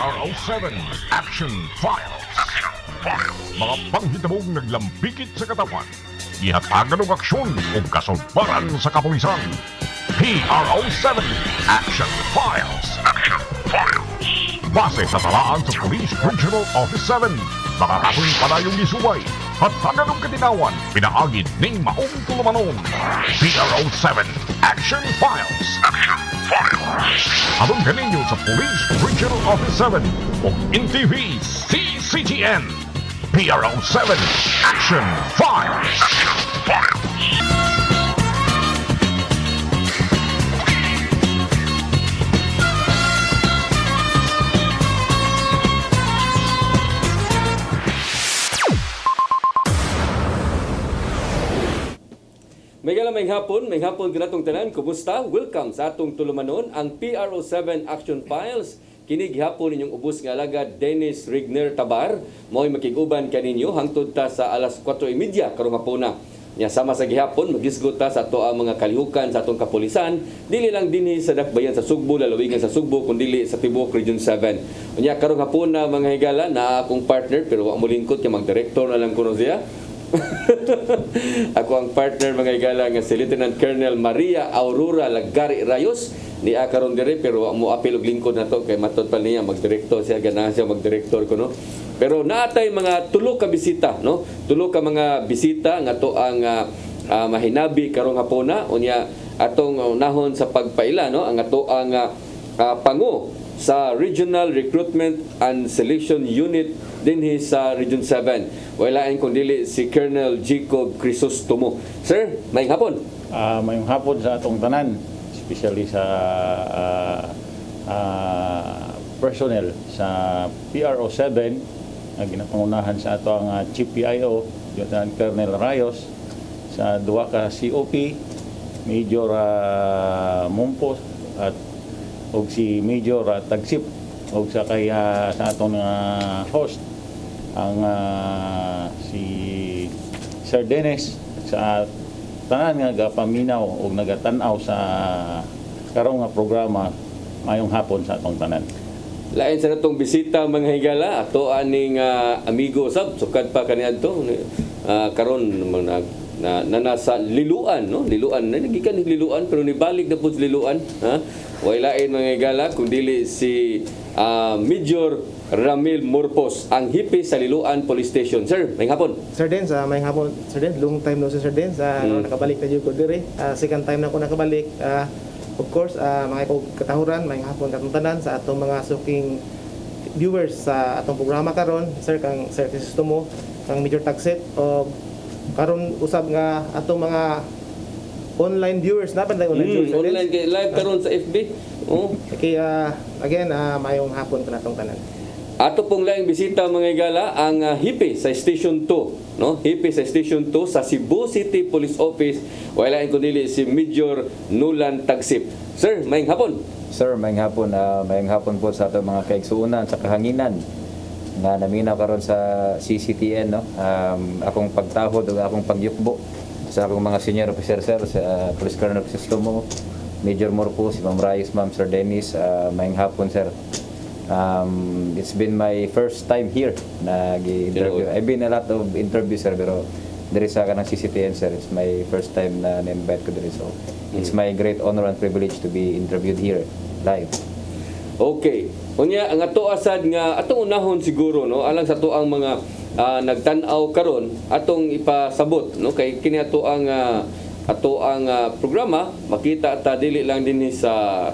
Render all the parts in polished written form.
PRO7 Action Files. Mga panghitabong naglambikit sa katawan. Ihatagan ng aksyon o kasulbaran sa kapulisan. PRO7 Action Files. Base sa talaan sa Police Regional Office 7. Mga kasong palayong isuway. Hatagan ng katinawan. Pinaagid ng maong tulumanon. PRO7 Action Files. Abang kaninyo sa Police Regional Office 7 o NTV CCTN. PRO7 Action Files. May hapon kanatong tanan. Kumusta? Welcome sa atong tulumanon ang PRO7 Action Files. Kini gihapon ninyong ubos nga alagad Dennis Rigner Tabar. Mo'y makiguban kaninyo hangtod ta sa alas 4:30 karong hapuna. Nya sama sa gihapon magisgot ta sa ato ang mga kalihukan sa atong kapulisan, dili lang dinhi sa dakbayan sa Sugbo, lalawigan sa Sugbo kundi sa Tibuok Region 7. Unya karong hapuna mga higala na akong partner pero wa mo lingkod kay mag-director na lang kuno siya. Ako ang partner mga igala nga si Lieutenant Colonel Maria Aurora Lagari Rayos ni karon dire pero mo apil og lingkod na to kay matod pa niya mag-director siya ganahan siya mag-director ko no. Pero naatay mga tulo ka bisita no, tulo ka mga bisita nga to ang mahinabi karong hapuna unya atong unahon sa pagpaila no ang ato ang pangu sa Regional Recruitment and Selection Unit dinhi sa Region 7. Walain kung dili si Colonel Jacob Crisostomo. Sir, mayong hapon. Mayong hapon sa atong tanan, especially sa personnel sa PRO7 na ginapangunahan sa ato ang Chief PIO, Lieutenant Colonel Rayos, sa duwa ka COP, Major Mumpos at og si Major Tagsip og sa kaya sa atong host ang si Sir Dennis sa tanan nga gapaminaw og nagatanaw sa karong nga programa mayong hapon sa atong tanan. Lain sa natong bisita mga higala ato aning amigo sab sukad pa kaniadto karon na nasa liluan no, liluan na nagikan ni liluan pero nibalik na pud liluan ha. Walain mga higala kun dili si Major Ramil Morpos, ang hipi sa Liluan Police Station. Sir, mayong hapon. Sir Dens, mayong hapon. Sir Dens, long time no si Sir Dens. Nakabalik na dito ko dire. Second time na ako nakabalik. Of course, mga katahuran, mayong hapon katong tanan sa atong mga suking viewers sa atong programa karon. Sir, kang Sir Crisostomo, kang Major Tagset, o karon usab nga atong mga online viewers na online viewers. Online kay live karon sa FB. Oh. Okay, again, mayong hapon kanatong tanan. Ato pong laing bisita mga igala ang hipi sa Station 2, no? Hipi sa Station 2 sa Cebu City Police Office. Walain ko dili si Major Nulan Tagsip. Sir, mayong hapon. Sir, mayong hapon po sa ato mga kaigsuunan sa kahanginan nga naminaw karon sa CCTN no. Akong pagtahod ug akong pagyukbo sa akong mga senior officer sir sa Police Colonel Crisostomo, Major Morpo, si Ma'am Rayos, Ma'am Sir Dennis, mayong hapon sir. It's been my first time here na interview. I've been a lot of interviews sir pero diri sa kanang CCTN sir, it's my first time na na-invite ko diri, so it's my great honor and privilege to be interviewed here live. Okay. Unya ang ato asad nga atong unahon siguro no alang sa to ang mga nagtan-aw karon atong ipasabot no kay kini ato ang programa makita ta dili lang dinhi sa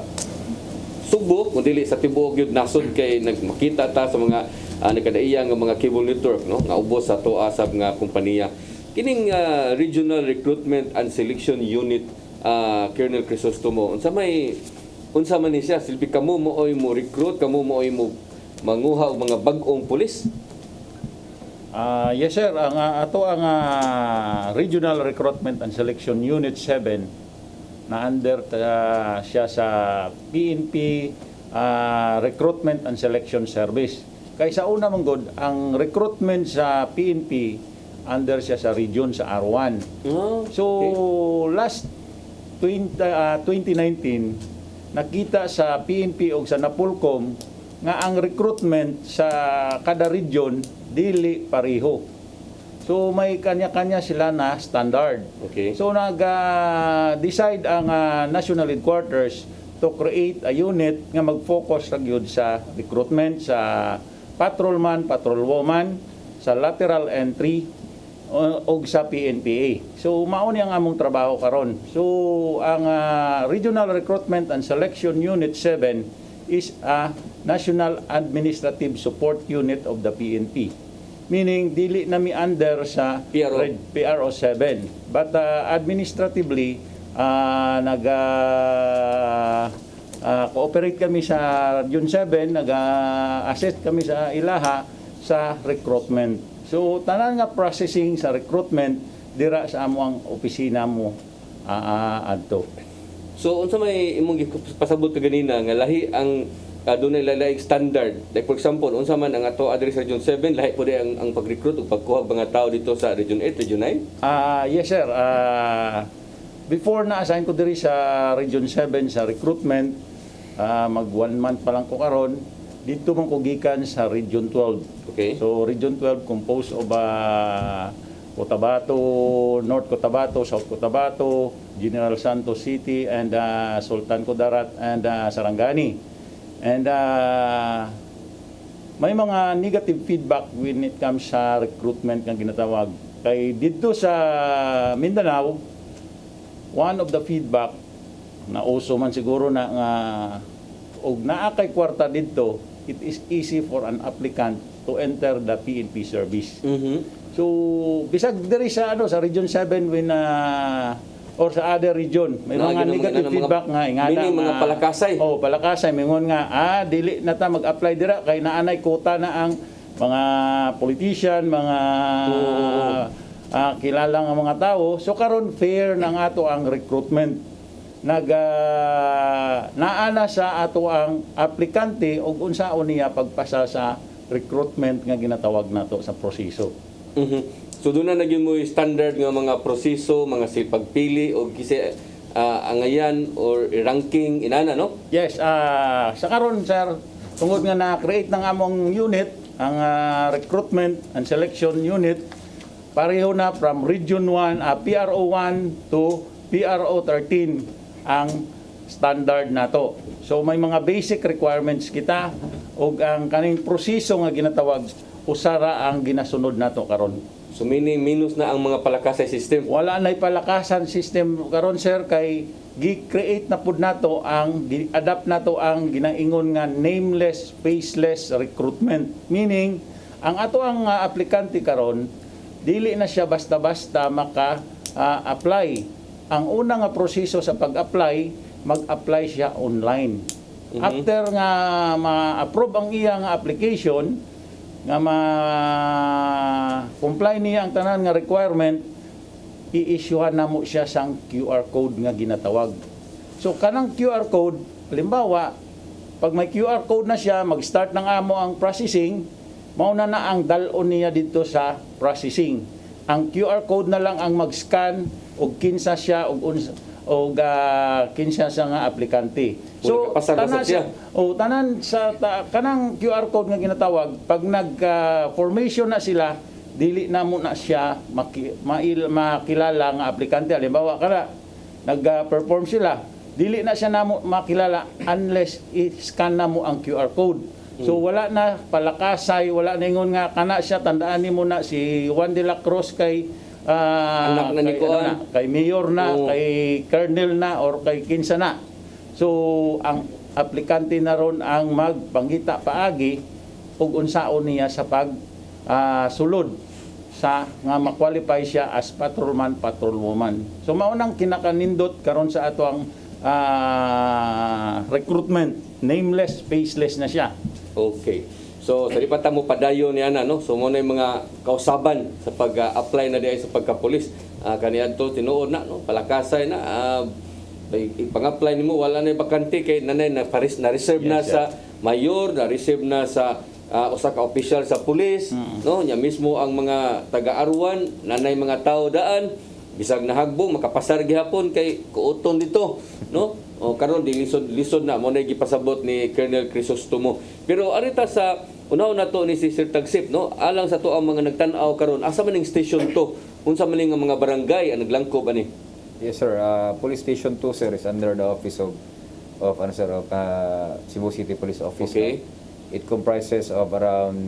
Sugbo kundi dili sa tibuok gyud nasod kay nagmakita ta sa mga nagkadaiyang nga mga cable network no nga ubos sa to asab nga kompanya kining Regional Recruitment and Selection Unit. Colonel Crisostomo, unsa man ni siya silbi kamo mooy mo recruit, kamo mooy mo manguha og mga bag-ong pulis? Yes sir, ang ato ang Regional Recruitment and Selection Unit 7 na under siya sa PNP Recruitment and Selection Service. Kay sa una mong god, ang recruitment sa PNP under siya sa region sa R1. So last 2019 nakita sa PNP o sa Napolcom nga ang recruitment sa kada region dili pareho. So may kanya-kanya sila na standard. Okay. So nag-decide ang national headquarters to create a unit nga mag-focus ra gyud sa recruitment sa patrolman, patrolwoman, sa lateral entry o sa PNPA. So mao ni ang among trabaho karon. So ang Regional Recruitment and Selection Unit 7 is a National Administrative Support Unit of the PNP. Meaning dili nami under sa PRO. PRO 7. But administratively cooperate kami sa June 7, nag-assist kami sa ilaha sa recruitment. So tanan nga processing sa recruitment dira sa amo ang opisina mo adto. So unsa may imong pasabot ka ganina nga lahi ang dunay lahi standard. Like for example, unsa man ang ato address sa Region 7, lahi pud ang pag-recruit ug pagkuha mga tao dito sa Region 8, Region 9? Yes sir. Before na-assign ko diri sa Region 7 sa recruitment, mag 1 month pa lang ko karon, dito man ko gikan sa Region 12. Okay. So Region 12 composed of Cotabato, North Cotabato, South Cotabato, General Santos City, and Sultan Kudarat, and Sarangani. And may mga negative feedback when it comes sa recruitment nga ginatawag. Kay dito sa Mindanao, one of the feedback na uso man siguro na nga og naa kay kwarta dito, it is easy for an applicant to enter the PNP service. So bisag diri sa sa Region 7 when or sa other region may mga negative feedback nga ingana meaning mga palakasay. Palakasay mingon nga dili na ta mag-apply dira kay naanay quota na ang mga politician, mga kilala nga mga tao. So karon fair na nga ato ang recruitment. Naana sa ato ang aplikante og unsaon niya pagpasa sa recruitment nga ginatawag nato sa proseso. So doon na naging mo standard nga mga proseso, mga pagpili o kisi angayan or ranking inana, no? Yes, sa karon sir, tungod nga na-create ng among unit, ang recruitment and selection unit, pareho na from Region 1, PRO 1 to PRO 13 ang standard nato. So may mga basic requirements kita ug ang kaning proseso nga ginatawag usara ang ginasunod nato karon. So meaning minus na ang mga palakasay system. Wala na'y palakasan system karon sir kay gi-create na pud nato ang adapt nato ang ginaingon nga nameless faceless recruitment. Meaning ang ato ang aplikante karon dili na siya basta-basta maka-apply. Ang una nga proseso sa pag-apply, mag-apply siya online. After nga ma-approve ang iyang application, nga ma-comply niya ang tanan nga requirement, i-issuehan na mo siya sang QR code nga ginatawag. So kanang QR code, halimbawa, pag may QR code na siya, mag-start ng amo ang processing, mauna na ang dalon niya dito sa processing. Ang QR code na lang ang mag-scan og kinsa siya og kinsa siya nga aplikante. So tanan siya tanan sa kanang QR code nga ginatawag pag nag-formation na sila dili na mo na siya makilala nga aplikante. Halimbawa kana nag-perform sila, dili na siya namo makilala unless i-scan na mo ang QR code. So wala na palakasay, wala na ingon nga kana siya, tandaan nimo na si Juan de la Cruz kay anak na ni Kuan, kay mayor na, kay colonel na or kay kinsa na. So ang aplikante na ron ang magpangita paagi ug unsaon niya sa pag sulod sa nga ma-qualify siya as patrolman, patrolwoman. So maunang kinakanindot karon sa ato ang recruitment, nameless, faceless na siya. Okay. So, sa lipatan mo padayon ni ana, no? So, mo na yung mga kausaban sa pag-apply na diay sa pagka-pulis. Kaniadto tinuod na, no? Palakasay na. Ipang-apply nimo wala na bakante kay nanay na reserve na sa mayor, na reserve na sa usa ka official sa pulis, no? Nya mismo ang mga taga-arwan, nanay mga tao daan, bisag nahagbong makapasar gihapon kay kuoton dito, no? O karon di lisod na mo na gipasabot ni Colonel Crisostomo. Pero arita sa una to ni si Sir Tagsip, no? Alang sa to ang mga nagtan-aw karon, asa man ning station to? Unsa man ning mga barangay ang naglangkob ani? Yes sir, Police Station 2 sir is under the office of Cebu City Police Office. Okay. No? It comprises of around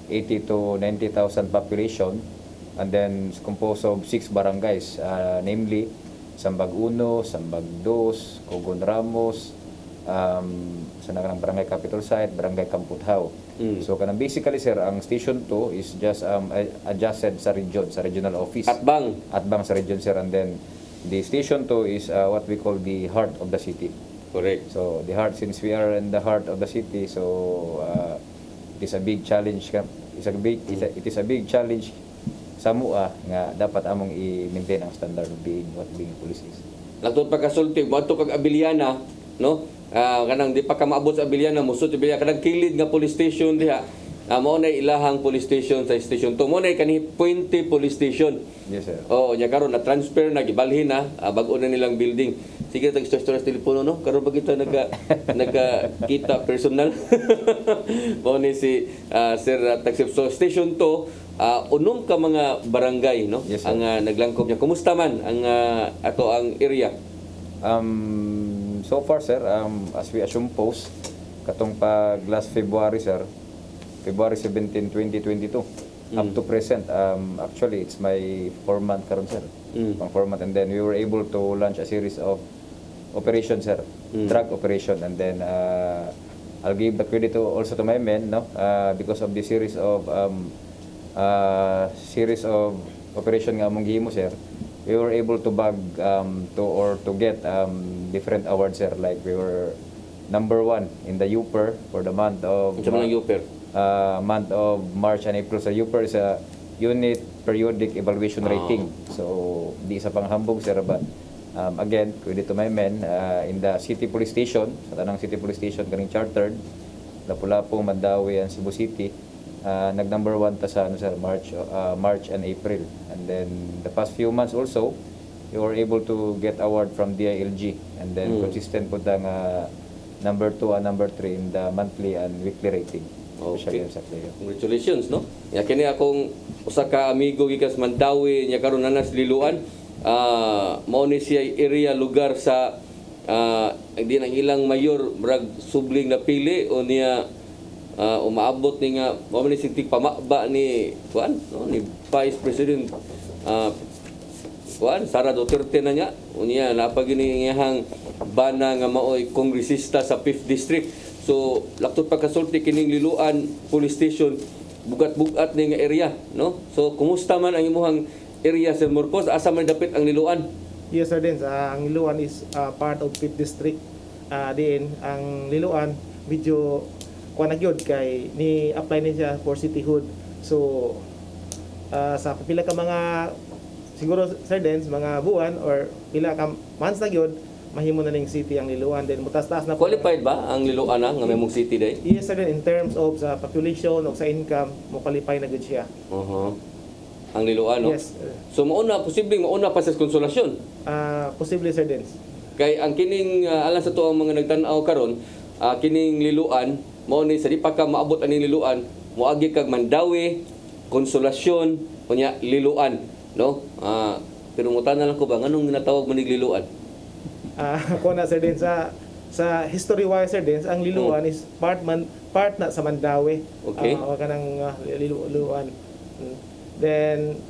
80 to 90,000 population, and then it's composed of 6 barangays, namely Sambag 1, Sambag 2, Cogon Ramos, sa nakang barangay Capital Site, barangay Kamputhaw. So kanang basically sir, ang Station 2 is just adjacent sa region, sa regional office. Atbang sa region sir, and then the Station 2 is what we call the heart of the city. Correct. So the heart, since we are in the heart of the city, so it is a big challenge. It is a big challenge sa mua nga dapat among i-maintain ang standard of being what being police is. Nagtut pa kasulti, moadto kag Abiliana, no? Kanang di pa ka maabot sa Abiliana, musot Abiliana kanang kilid nga police station diha. Mao na ilahang police station sa station 2. Mo na kanhi Puente Police Station. Yes sir. Oh, nya karon na transfer na gibalhin na bag-o na nilang building. Sige tag store telepono no. Karon ba kita nagka-kita personal. Mo ni si Sir Tagsip. So station 2 unom ka mga barangay no. Yes, sir. Ang naglangkob niya. Kumusta man ang ato ang area? So far sir, as we assume post katong pag last February sir, February 17, 2022 up to present, actually it's my 4-month karon sir. Pang 4 month, and then we were able to launch a series of operations sir, drug operation, and then I'll give the credit also to my men, no, because of the series of operation nga among gihimo sir, we were able to bag to get different awards sir, like we were number 1 in the UPER for the month of month of March and April. Sa UPER is a unit periodic evaluation rating. So di isa pang hambog sir, but again credit to my men in the city police station, sa tanang city police station kaning chartered, Lapu-Lapu, Mandawi and Cebu City, nag number 1 ta sa sir, March and April. And then the past few months also we were able to get award from DILG, and then consistent po ang number 2 and number 3 in the monthly and weekly rating. Okay. Congratulations, no? Ya kini akong usa ka amigo gikas Mandawi nya karon nanas Liloan. Mao ni siya area lugar sa di nang ilang mayor brag subling na pili o niya umaabot ni nga mao ni sig pamaba ni kuan no, ni Vice President Sara Duterte na niya. Unya napagini ngahang bana nga maoy kongresista sa 5th District. So laktot pagkasulti kining Liloan Police Station, bugat-bugat ni nga area, no? So kumusta man ang imong area sa Morcos? Asa man dapit ang Liloan? Yes sir, Dens. Ang Liloan is part of 5th District. Din ang Liloan medyo kuan na gyud kay ni apply ni siya for cityhood. So sa pila ka mga siguro sir Dens, mga buwan or pila ka months na gyud mahimo na ning city ang Liloan, then mutas-taas na Qualified ba ang Liloan nga may mong city day? Yes sir, in terms of sa population o sa income mo qualify na gud siya. Ang Liloan, no? Yes. So posibleng mauna pa sa konsolasyon. Posible sir Dens. Kay ang kining alang sa to ang mga nagtan-aw karon, kining Liloan mao ni sa di pa ka maabot aning Liloan, moagi kag Mandawi, Konsolasyon, unya Liloan, no? Pero mutan na lang ko ba nganong ginatawag mo ning Liloan? Ako na sir Dens, sa history wise sir Dens, ang Liloan is part na sa Mandawi. Okay. Kanang Liloan. Then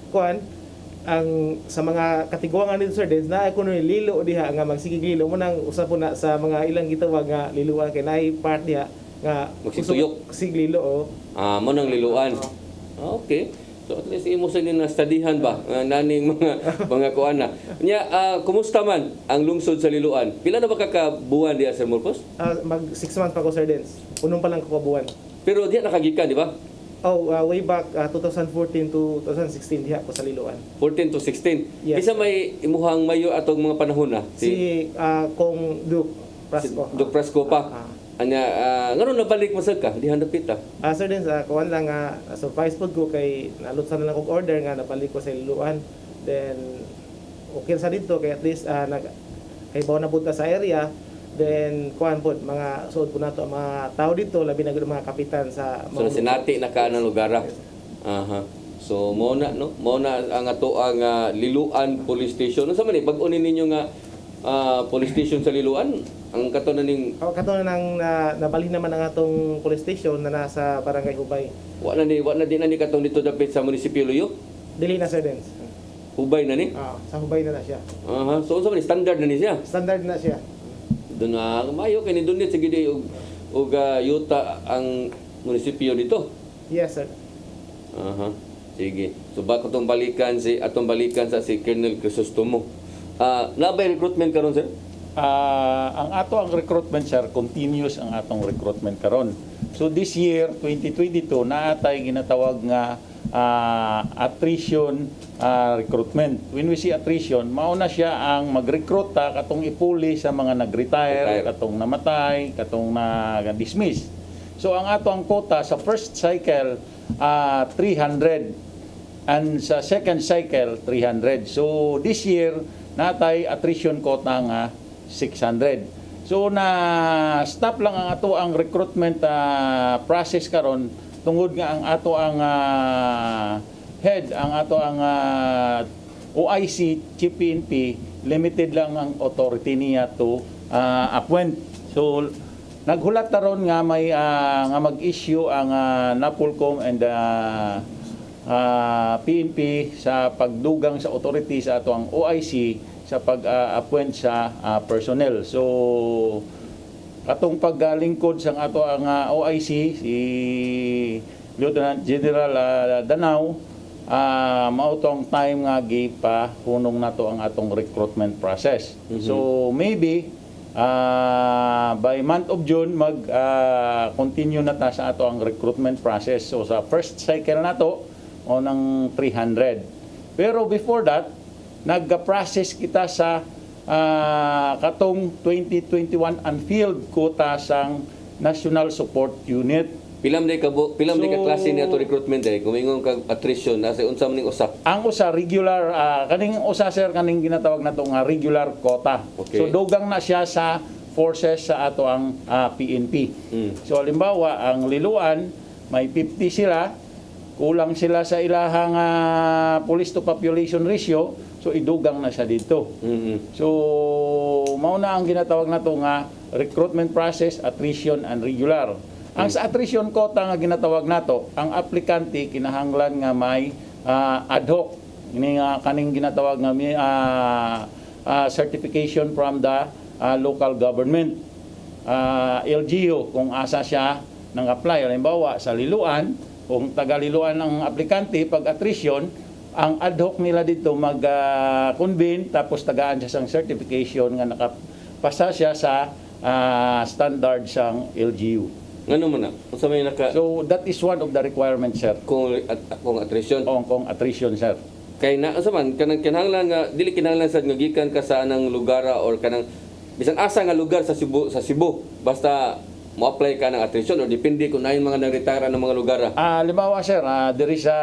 ang sa mga katiguangan dito sir Dens, na kuno ni lilo diha nga magsigigilo mo nang usap po na sa mga ilang gitawag nga Liloan kay naay part diha nga Magsituyok. siglilo Mo nang Liloan. Okay. So at least imo sa na studyhan ba naning mga kuan na. Nya kumusta man ang lungsod sa Liloan? Pila na ba ka buwan diha sa Morcos? mag 6 months pa ko sir Dens. Unong pa lang ko buwan. Pero diha nakagikan, di ba? Way back 2014 to 2016 diha ko sa Liloan. 14 to 16. Yes. Kisa may imuhang mayo atong mga panahon na? Si Kong Duke Prasco. Duke Prasco pa. Anya ngano nabalik mo sa ka? Di handapit ta. Sir Dens, kuwan lang surprise food ko kay nalutsan na lang kong order nga nabalik ko sa Liloan. Then okay sa dito kay at least kay bawo na pud ka sa area. Then kuan po mga suod po nato ang mga tao dito labi na gud mga kapitan sa So sinati na ka ng lugar. Aha. So mo na no, mo na ang ato ang Liloan Police Station. Unsa man ni bag-onin ninyo nga police station sa Liloan? Ang kato na ning kato na nang nabalhin naman ang atong police station na nasa Barangay Hubay. wa na di na ni katong dito dapit sa munisipyo Luyo. Dili na sir Dens. Hubay na ni. Sa Hubay na siya. Aha. So unsa man ni standard na ni siya? Standard na siya. Doon na mayo kay ni doon sige di og yuta ang munisipyo dito. Yes sir. Aha. Sige. So baka atong balikan sa si Colonel Crisostomo. Nabay recruitment karon sir? Ang ato ang recruitment, sir, continuous ang atong recruitment karon. So this year, 2022, naatay ginatawag nga attrition recruitment. When we see attrition, mauna siya ang mag-recruit katong ipuli sa mga nag-retire, katong namatay, katong na-dismiss. So ang ato ang quota sa first cycle 300 and sa second cycle 300. So this year natay attrition quota nga 600. So na stop lang ang ato ang recruitment process karon tungod nga ang ato ang head, ang ato ang OIC, Chief PNP, limited lang ang authority niya to appoint. So naghulat taron nga may nga mag-issue ang NAPOLCOM and PNP sa pagdugang sa authority sa ato ang OIC sa pag-appoint sa personnel. So katong paglingkod sa ato ang OIC si Lieutenant General Danao, mautong time nga gipahunong nato ang atong recruitment process. So maybe by month of June mag-continue na ta sa ato ang recruitment process. So sa first cycle nato o ng 300. Pero before that, nag-process kita sa katong 2021 unfilled quota sang National Support Unit. Pilam day ka klase ni ato recruitment day kumingon kag attrition nasa unsa man ning usa. Ang usa regular kaning usa sir kaning ginatawag nato nga regular quota. Okay. So dugang na siya sa forces sa ato ang PNP. So halimbawa ang Liloan may 50 sila, kulang sila sa ilahang police to population ratio, so idugang na siya dito. So mao na ang ginatawag nato nga recruitment process, attrition and regular. Ang sa attrition quota nga ginatawag nato, ang aplikante kinahanglan nga may ad hoc ini nga kaning ginatawag nga certification from the local government, LGU, kung asa siya nang apply. Halimbawa sa Liloan, kung taga Liloan ang aplikante, pag attrition, ang ad hoc nila dito mag-convene tapos tagaan siya sang certification nga nakapasa siya sa standard sang LGU. Ngano man na? Unsa may naka So that is one of the requirements, sir. kung attrition Kung attrition, sir. kay na unsa man kanang kinahanglan nga dili kinahanglan sad nga gikan ka sa anang lugar or kanang bisan asa nga lugar sa Cebu basta mo-apply ka ng attrition o depende kung nayon mga nag-retire ng mga lugar. Halimbawa, sir, diri sa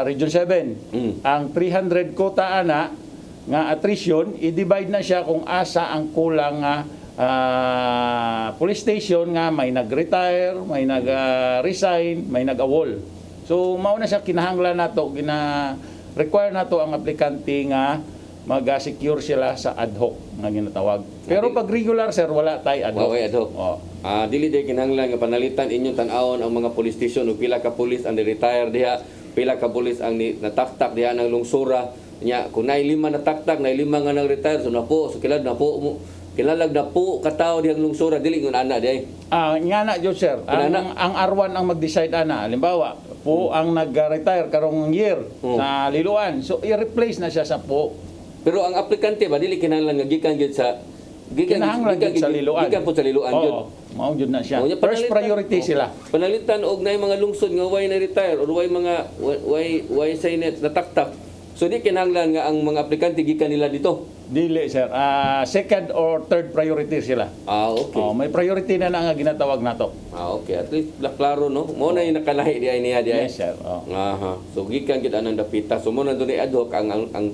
Region 7, ang 300 quota ana nga attrition, i-divide na siya kung asa ang kulang nga police station nga may nag-retire, may nag-resign, may nag-awol. So mao na siya kinahanglan nato, require nato ang aplikante nga mag-secure sila sa ad hoc nga ginatawag. Pero pag regular, sir, wala tay ad hoc. Wala ad hoc. Oh. Dili day kinahanglan nga panalitan inyong tan-awon ang mga police station ug pila ka police ang retire diha, pila ka police ang nataktak diha ng lungsura. Nya kung nay 5 nataktak, nay 5 nga nag-retire, so napo, so kilad na po kinalag na po katawo diyang lungsura dili ngun ana diay. Nga na jud, sir. Ang R1 ang mag-decide ana. Halimbawa, po ang nag-retire karong year sa Liloan. So i-replace na siya sa po. Pero ang aplikante ba dili kinahanglan nga gikan gyud sa Kinahanglan gyud sa Liloan. Gikan po sa Liloan gyud. Oo, mao jud na siya. Mao nya First priority sila. Panalitan og nay mga lungsod nga way na retire or way mga way say net nataktak. So di kinahanglan nga ang mga aplikante gikan nila dito. Dili, sir. Second or third priority sila. Okay. May priority na nga ginatawag nato. Okay. At least klaro no. Mo na yung nakalahi diay niya diay. Yes, sir. Aha. So gikan gid anang dapita. So mo na dunay ad hoc ang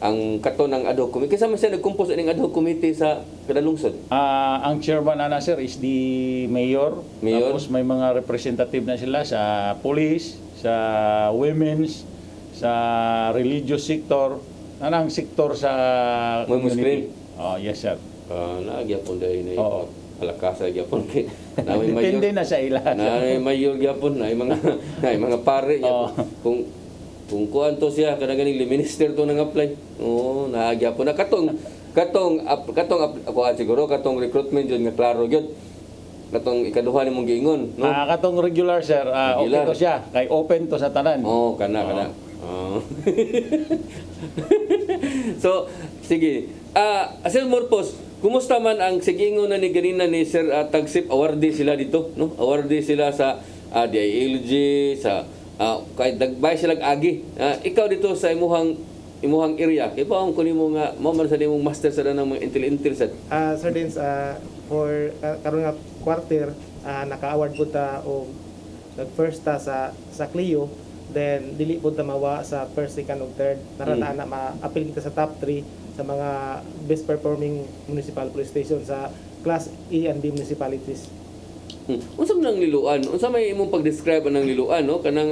ang kato ng ad hoc committee. Kasama siya nag-compose ng ad hoc committee sa kada lungsod. Ang chairman ana sir is the mayor. Mayor. Tapos may mga representative na sila sa police, sa women's, sa religious sector, anang sektor sa May community. Oh, yes sir. Nagyapon dahil na Oo. alakasa gyapon kay na may mayor. Depende na sa ila. Na may mayor gyapon na mga pare gyapon. Kung kuan to siya kada ganing minister to nang apply. Oo, nagyapon na katong kuan siguro katong recruitment jud nga klaro gyud. Katong ikaduha nimong giingon, no? Katong regular sir, okay Regular. to siya. Kay open to sa tanan. Oo, kana. Oo. So, sige. Sir Morpos, kumusta man ang sigingon na ni ganina ni Sir Tagsip? Awardee sila dito, no? Awardee sila sa DILG, sa kahit dagbay silang agi. Ikaw dito sa imuhang area, kaya pa ang kunin mo nga, maman sa nimong master sa ng mga intel sa Sir Dens, for karon nga quarter, naka-award po ta o nag-first ta sa Clio, then dili po ta mawa sa first, second, ug third. Narataan na ma-appeal kita sa top 3 sa mga best performing municipal police station sa Class A and B municipalities. Unsa man ang liluan? Unsa may imong pag-describe ang liluan, no? Kanang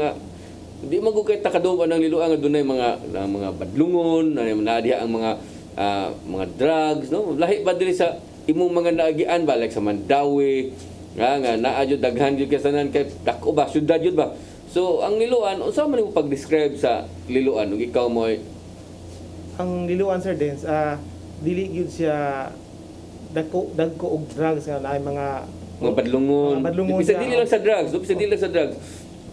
di magugay takaduman ang liluan nga dunay mga badlungon, na diha ang mga drugs, no? Lahi ba dili sa imong mga naagian ba like sa Mandawi, nga naa jud daghan jud kasanan kay dako ba syudad jud ba? So ang liluan, unsa man imong pag-describe sa liluan ug ikaw mo Ang liluan, Sir Dens, dili gyud siya dagko og drugs nga naay mga badlungon. Mga badlungon Bisa siya, dili lang sa drugs, bisa dili lang sa drugs.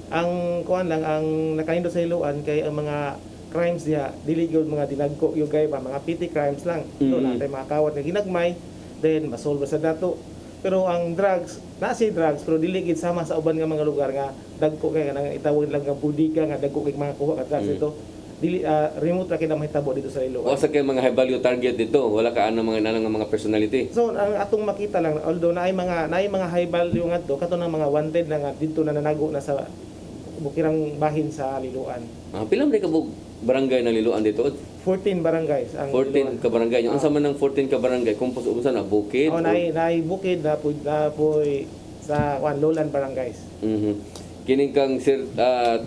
ang kuan lang ang nakaindot sa liluan kay ang mga crimes niya dili gyud mga dinagko yung kay ba mga petty crimes lang. So natay mga kawat nga ginagmay, then masolve sa dato. Pero ang drugs, si drugs pero dili gid sama sa uban nga mga lugar nga dagko kay nga itawag lang nga budika nga dagko kay mga kuha ka drugs ito. Dili remote ra kay na mahitabo dito sa liluan. O sa kay mga high value target dito, wala ka ano mga nanang mga personality. So ang atong makita lang although naay mga high value nga to kato ng mga wanted na nga dito na nanago na sa bukirang bahin sa liluan. Pila man ka barangay na liluan dito? 14 barangays ang 14 ka barangay. Yung unsa man ng 14 ka barangay? Kumpos unsa na bukid? Oh, naay bukid na poy sa Lowland barangays. Kining kang Sir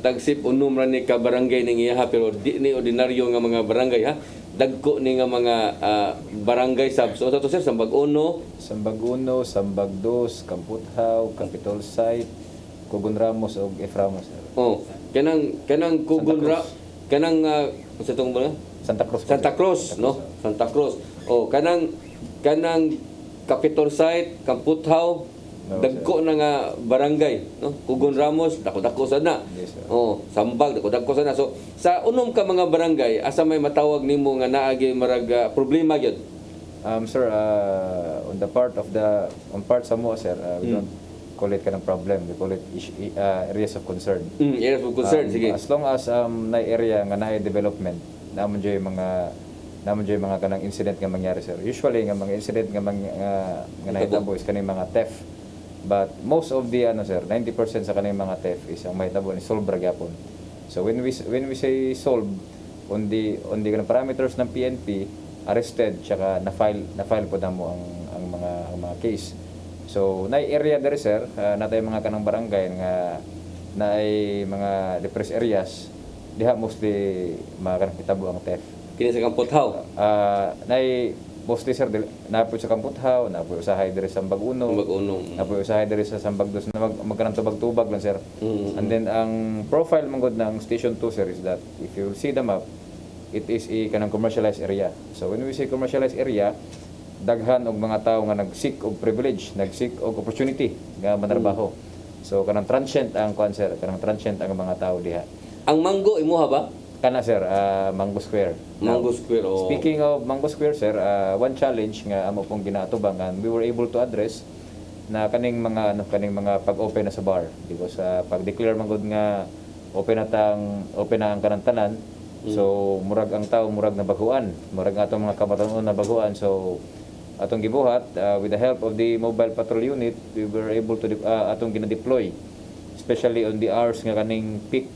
Tagsip unom ra ni ka barangay ning iya pero di ni ordinaryo nga mga barangay ha. Dagko ni nga mga barangay sub. So to sir Sambag 1, Sambag 1, Sambag 2, Kamputhaw, Capitol Site, Kugon Ramos ug Eframos. oh kanang Kugon kanang sa tong ba? Santa Cruz. Santa Cruz, no? Santa Cruz. Oh, kanang Capitol Site, Kamputhaw, dagko na nga barangay, no? Kugon Ramos, dako-dako sad na. Yes, sir. Oh, Sambag, dako-dako sad na. So, sa unom ka mga barangay, asa may matawag nimo nga naagi marag problema gyud? Sir, on part sa mo, sir, we don't call it kanang problem. We call it areas of concern. Areas of concern, sige. As long as na area nga naay development, naman joy mga kanang incident nga mangyari, sir. Usually nga mga incident nga nahitabo is kaning mga theft. But most of the sir, 90% sa kaning mga theft is ang mahitabo ni solve ra gyapon. So when we say solve on the kanang parameters ng PNP, arrested tsaka na-file po namo ang mga case. So naay area diri, sir, natay mga kanang barangay nga naay mga depressed areas, diha mostly makakitabo ang theft. Kini sa Kamputhaw. Naay mostly, sir, napoy sa Kamputhaw, napoy usahay diri sa Sambag 1, napoy usahay diri sa Sambag 2 na magkanang tubag-tubag lang, sir. And then ang profile mangod ng Station 2, sir, is that if you see the map, it is a kanang commercialized area. So when we say commercialized area, daghan og mga tawo nga nag-seek og privilege, nag-seek og opportunity nga manarbaho. So kanang transient ang sir, kanang transient ang mga tawo diha. Ang Mango imuha ba? Kana, sir, Mango Square. Mango Square. Oh. Speaking of Mango Square, sir, one challenge nga amo pong ginatubangan, we were able to address na kaning mga pag-open na sa bar, because pag-declare man gud nga open na ang kanang tanan. So murag ang tawo murag na baguan, murag atong mga kabatanon na baguan. So atong gibuhat with the help of the mobile patrol unit, we were able to atong gina-deploy, especially on the hours nga kaning peak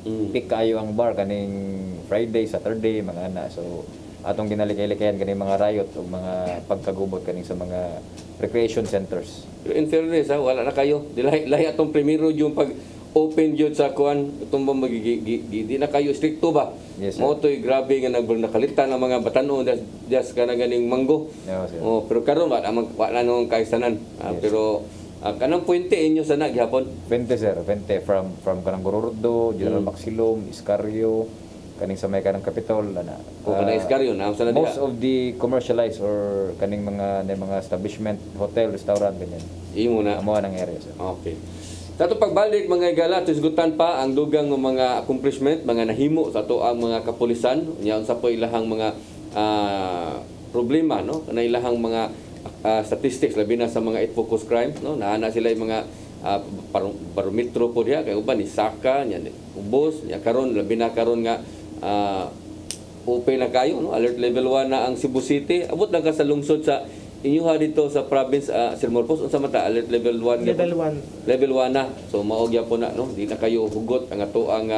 Peak kayo ang bar kaning Friday, Saturday, mga ana. So atong ginalikay-likayan kaning mga riot o mga pagkagubot kaning sa mga recreation centers. Pero in fairness, wala na kayo. Lahi atong primero yung pag open jud sa kuan itong di na kayo stricto ba? Yes, sir. Mo to'y grabe nga nakalitan ang mga batanon das kana ganing manggo. Yes, sir. Pero karon wala nang kaisanan. Yes. Pero kanang puente inyo sana gihapon. 20 sir, 20 from kanang Gorordo, General Maxilom, Iscarrio, kaning sa may kanang Capitol ana. O kanang Iscarrio na sana Most diha. of the commercialized or kaning mga establishment, hotel, restaurant ganyan. Imo na. Amo ang area sir. Okay. Sa ito pagbalik mga igala, tusgutan pa ang dugang ng mga accomplishment, mga nahimo sa ito ang mga kapulisan. Yan sa po ilahang mga problema, no? Na ilahang mga statistics, labi na sa mga focus crime, no? Naana sila yung mga barometro po diya, kay uban ni Saka, yan, ubos, ya karon labi na karon nga open na kayo, no? Alert level 1 na ang Cebu City. Abot na ka sa lungsod sa inyuha dito sa province Sir Morpos, unsa man ta alert level 1 Level 1. level 1 na. So maogya po na, no? Di na kayo hugot ang ato ang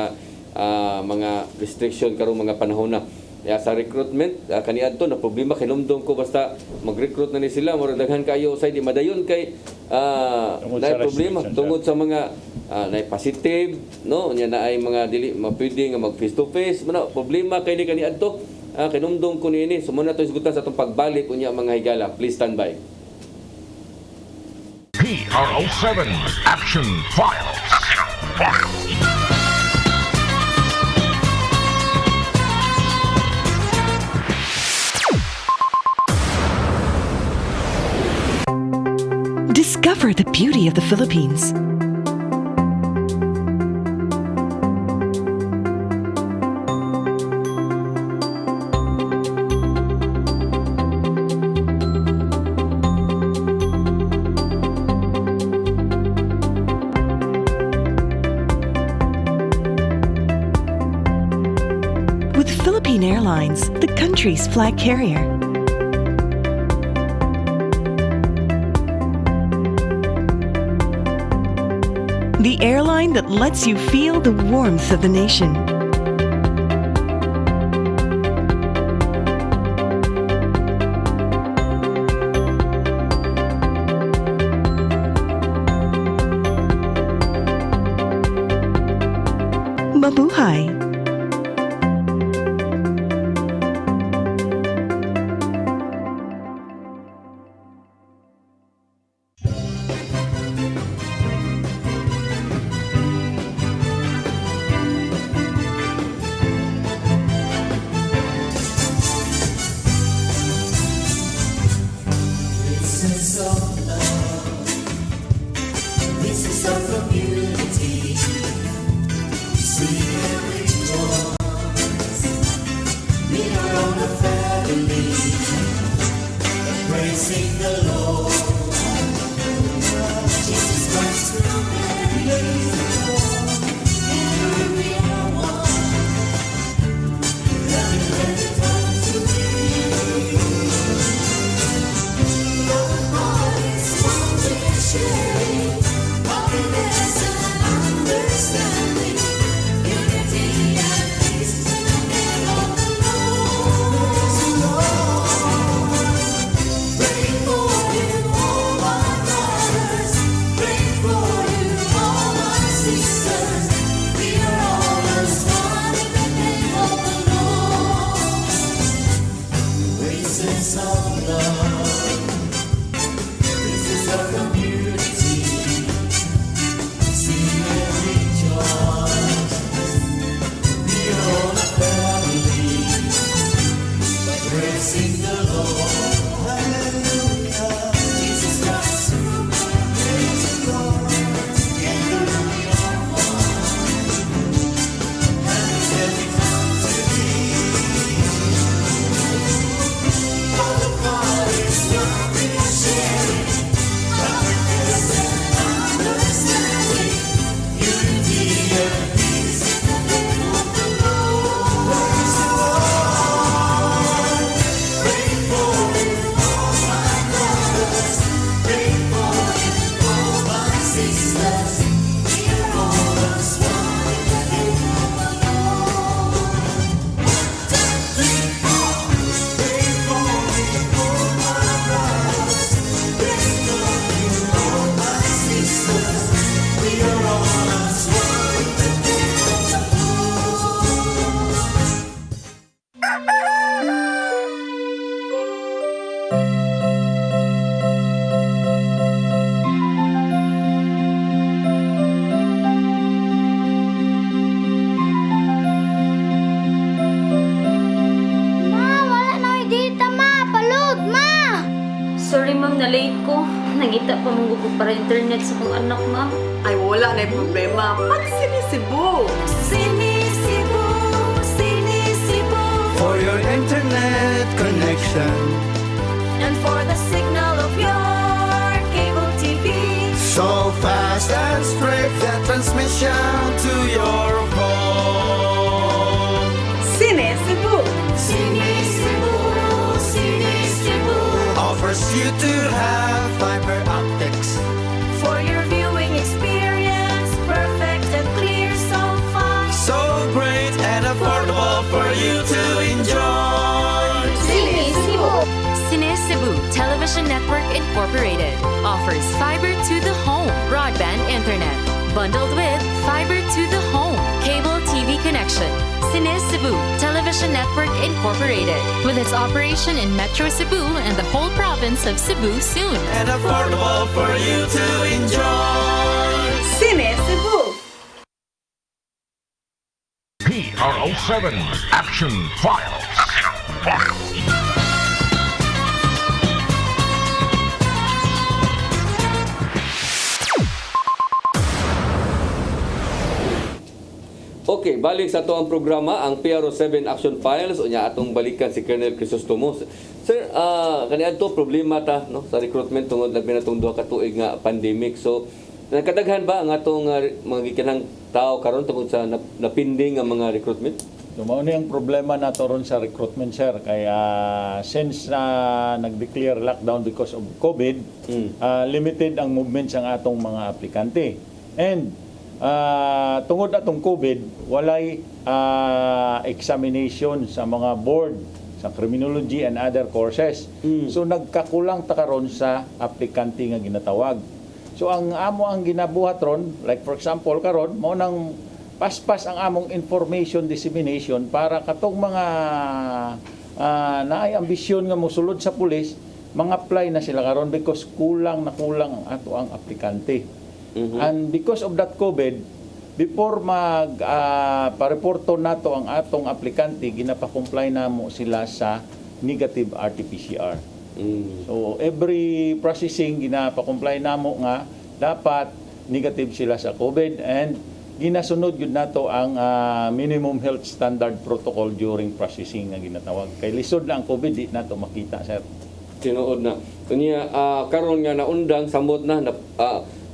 mga restriction karong mga panahon na. Kaya sa recruitment kaniadto na problema kinumdum ko basta mag-recruit na ni sila murag daghan kayo say di madayon kay Tungod na sa problema restriction, tungod sa mga na positive, no? Nya na ay mga dili mapwede nga mag face to face, problema kay ni kaniadto. Kinumdum ko niini. So muna ito isgutan sa itong pagbalik unya mga higala. Please stand by. PRO7 Action Files. Discover the beauty of the Philippines. With Philippine Airlines, the country's flag carrier. The airline that lets you feel the warmth of the nation. Mabuhay! Understanding, you Nangita pa mong gugod para internet sa kong anak, ma'am. Ay, wala na yung problema. Pag sinisibo. Sinisibo, sinisibo. For your internet connection And for the signal of your cable TV. so fast and straight, the transmission to your home. Sinisibo. Sinisibo, sinisibo. Offers you to have fiber optics. For your viewing experience, perfect and clear so fast. So great and affordable for you to enjoy. Sinisibo. Cine Cebu Television Network Incorporated offers fiber to the home broadband internet bundled with fiber to the home cable TV connection. Cine Cebu Television Network Incorporated with its operation in Metro Cebu and the whole province of Cebu soon. And affordable for you to enjoy. Sinisibo. PRO7 Action Files. Okay, balik sa ato ang programa, ang PRO7 Action Files, unya atong balikan si Colonel Crisostomo. Sir, kaniadto problema ta no sa recruitment tungod labi na tong duha ka tuig nga pandemic. So, nakadaghan ba ang atong mga gikanang tao karon tungod sa napinding nga mga recruitment? So, mao ni ang problema nato ron sa recruitment, sir. Kaya since nag-declare lockdown because of COVID, limited ang movement sa atong mga aplikante. And tungod atong COVID, walay examination sa mga board sa criminology and other courses. So nagkakulang ta karon sa aplikante nga ginatawag. So ang ginabuhat ron, like for example karon, mao nang paspas ang among information dissemination para katong mga naay ambisyon nga mosulod sa pulis, mga-apply na sila karon because kulang ang ato ang aplikante. And because of that COVID, before pareporto nato ang atong aplikante, ginapakomply na mo sila sa negative RT-PCR. So every processing ginapakomply na mo nga dapat negative sila sa COVID, and ginasunod yun nato ang minimum health standard protocol during processing nga ginatawag. Kay lisod na ang COVID, di nato makita, sir. Tinuod na. Kunya karon nga naundang samot na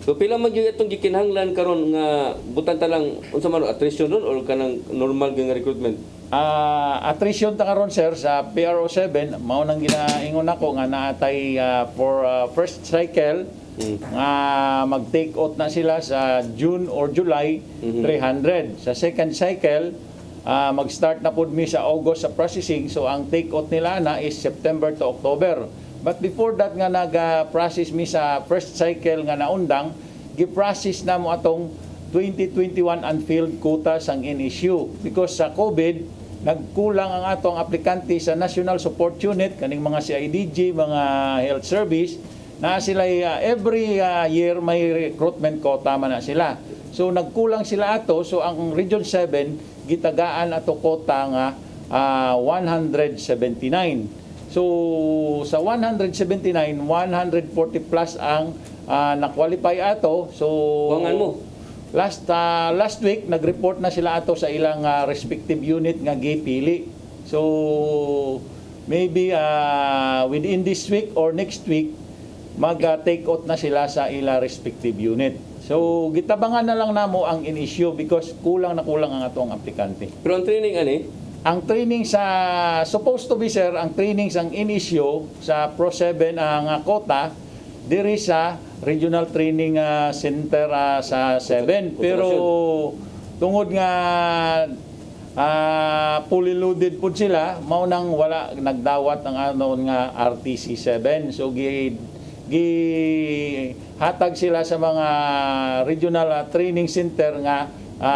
so pila man gyud atong gikinahanglan karon nga butan ta lang unsa man attrition ron or kanang normal nga recruitment? Attrition ta karon, sir, sa PRO7 mao nang ginaingon ako nga naatay for first cycle nga mag-take out na sila sa June or July 300. Sa second cycle mag-start na pud mi sa August sa processing, so ang take out nila na is September to October. But before that nga nag-process mi sa first cycle nga naundang, gi-process na mo atong 2021 unfilled quotas ang in-issue because sa COVID nagkulang ang atong aplikante sa National Support Unit, kaning mga CIDG, mga health service na sila every year may recruitment quota man na sila. So nagkulang sila ato, so ang Region 7 gitagaan ato quota nga 179. So sa 179, 140 plus ang na-qualify ato. So Wangan mo. Last week nag-report na sila ato sa ilang respective unit nga gipili. So maybe within this week or next week mag-take out na sila sa ilang respective unit. So gitabangan na lang namo ang in-issue because kulang ang atong aplikante. Pero ang training ani Ang training sa supposed to be, sir, ang training sang in-issue sa Pro7 ang quota diri sa Regional Training Center sa 7. Pero tungod nga fully loaded pud sila, mao nang wala nagdawat ang nga RTC 7. So hatag sila sa mga regional training center nga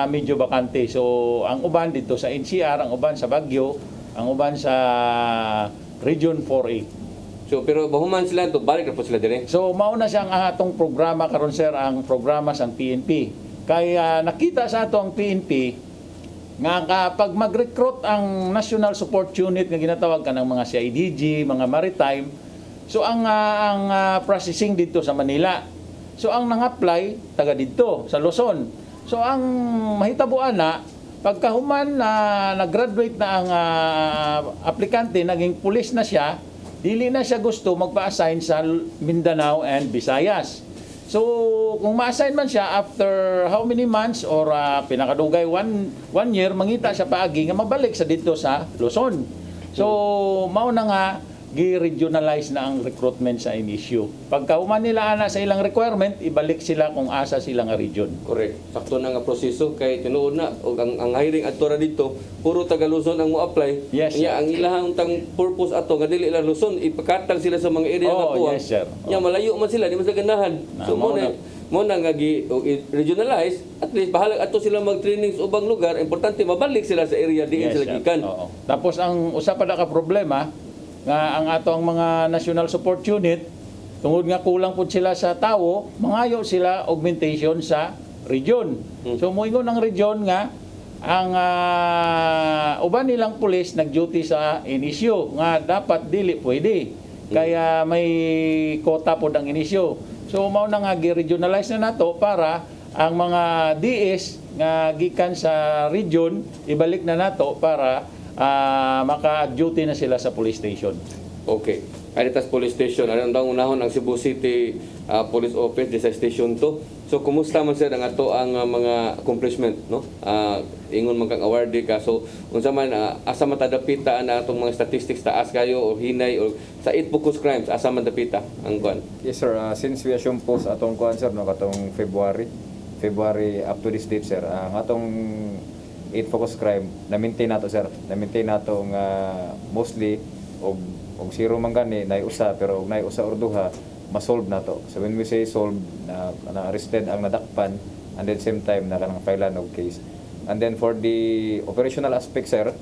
medyo bakante. So ang uban dito sa NCR, ang uban sa Baguio, ang uban sa Region 4A. So pero bahuman sila to balik na po sila dire. So mauna siyang atong programa karon, sir, ang programa sang PNP. Kaya nakita sa ato ang PNP nga kapag mag-recruit ang National Support Unit nga ginatawag kanang mga CIDG, mga maritime, So ang processing dito sa Manila. So ang nang-apply taga dito sa Luzon. So ang mahitabuan na pagkahuman na nag-graduate na ang aplikante, naging pulis na siya, dili na siya gusto magpa-assign sa Mindanao and Visayas. So kung ma-assign man siya after how many months or pinakadugay one year, mangita siya paagi nga mabalik sa dito sa Luzon. So mao na nga gi-regionalize na ang recruitment sa inisyu. Pagkahuman nila ana sa ilang requirement, ibalik sila kung asa sila nga region. Correct. Sakto na nga proseso kay tinuod na og ang hiring adtora dito puro taga Luzon ang mo-apply. Yes, Nya ang ilahang tang purpose ato nga dili lang Luzon ipakatag sila sa mga area nga tuwa. Yes, sir. Nya malayo man sila, di man sila ganahan. So mo na nga regionalize, at least bahala ato sila mag-training sa ubang lugar, importante mabalik sila sa area diin sila gikan. Tapos ang usa pa ka problema nga ang atong mga national support unit tungod nga kulang pud sila sa tawo, mangayo sila augmentation sa region. So moingon ang region nga ang uban nilang pulis nag-duty sa inisyo nga dapat dili pwede. Kaya may quota pod ang inisyo. So mao na nga gi-regionalize na nato para ang mga DS nga gikan sa region ibalik na nato para maka-duty na sila sa police station. Okay. Aritas Police Station, ano daw unahon ang Cebu City Police Office sa Station 2. So kumusta man sir ang ato ang mga accomplishment, no? Ingon man kang awardee ka. So unsa man asa man tadapita na atong mga statistics, taas kayo o hinay o sa 8 focus crimes asa man dapita ang kuan? Yes sir, since we assume post atong kuan sir no katong February up to this date sir, ang atong 8 focus crime na-maintain nato sir. Na-maintain nato nga mostly og zero man gani nay usa pero og nay usa or duha ma-solve nato. So when we say solve na arrested ang nadakpan and then same time na kanang filean og case. And then for the operational aspect sir,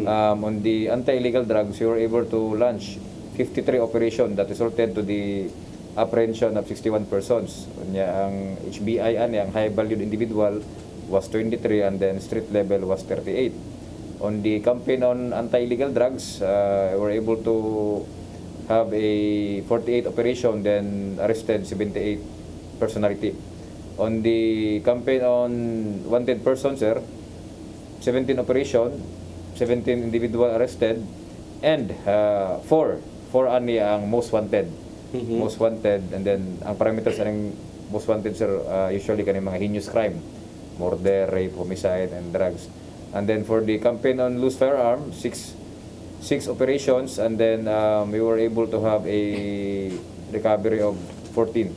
on the anti-illegal drugs we were able to launch 53 operation that resulted to the apprehension of 61 persons. Nya ang HBI ani ang high valued individual was 23 and then street level was 38. On the campaign on anti-illegal drugs, we were able to have a 48 operation, then arrested 78 personality. On the campaign on wanted persons, sir, 17 operation, 17 individual arrested, and 4 ani ang most wanted. Most wanted, and then ang parameters ng most wanted, sir, usually kani mga heinous crime. Murder, rape, homicide, and drugs. And then for the campaign on loose firearm, 6 operations, and then we were able to have a recovery of 14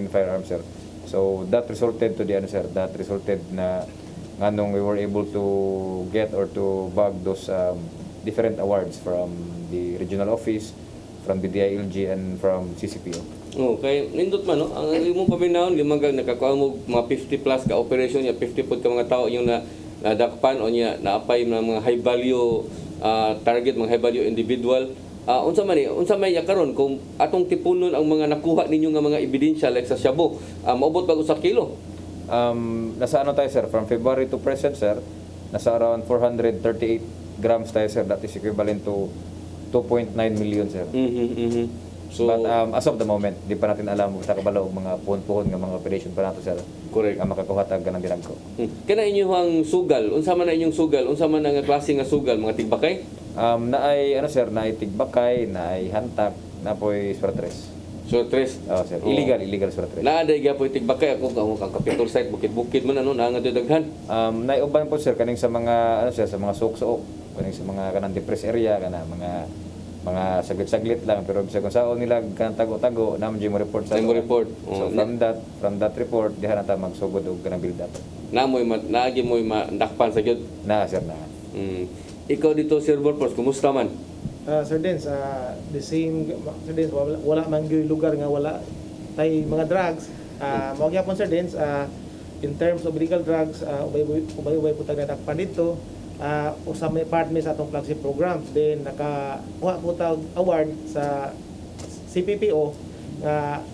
firearms, sir. So that resulted to the ano, sir, that resulted na nganong we were able to get or to bag those different awards from the regional office, from the DILG, and from CCPO. Okay, nindot man no. Ang imong paminahon limang nakakuha mo mga 50 plus ka operation ya 50 pud ka mga tao yung nadakpan o niya naapay mga high value target, mga high value individual. Unsa man ya karon kung atong tipunon ang mga nakuha ninyo nga mga ebidensya like sa Shabu, maubot pag usa kilo? Nasa ano tayo sir, from February to present sir, nasa around 438 grams tayo sir, that is equivalent to 2.9 million sir. So, but as of the moment, di pa natin alam sa kabalo mga puhon-puhon nga mga operation pa nato sir. Correct. Ang makakuhatag ganang dinagko. Kana inyong sugal, unsa man na inyong sugal, unsa man nga klase nga sugal, mga tigbakay? Naay ano sir, naay tigbakay, naay hantak, napoy suretres. Suretres? Oh sir, illegal suretres. Naaday gyapon tigbakay ako kang Capitol site bukid-bukid man ano na nga daghan. Naay uban po sir kaning sa mga ano sir, sa mga suok-suok, kaning sa mga kanang depressed area kana mga saglit-saglit lang pero bisag kung saon nila kanang tago-tago namon mo report sa report. So from that report diha na ta magsugod og kanang build up. Naagi mo mandakpan sa gyud. Na sir na. Ikaw dito Sir Borpos, kumusta man? Sir Dens, the same, Sir Dens, wala man gyud lugar nga wala tay mga drugs. Mao gyapon Sir Dens, in terms of illegal drugs, ubay-ubay po tagnadakpan dito. Usa may part sa atong flagship program, then nakakuha po tawag award sa CPPO nga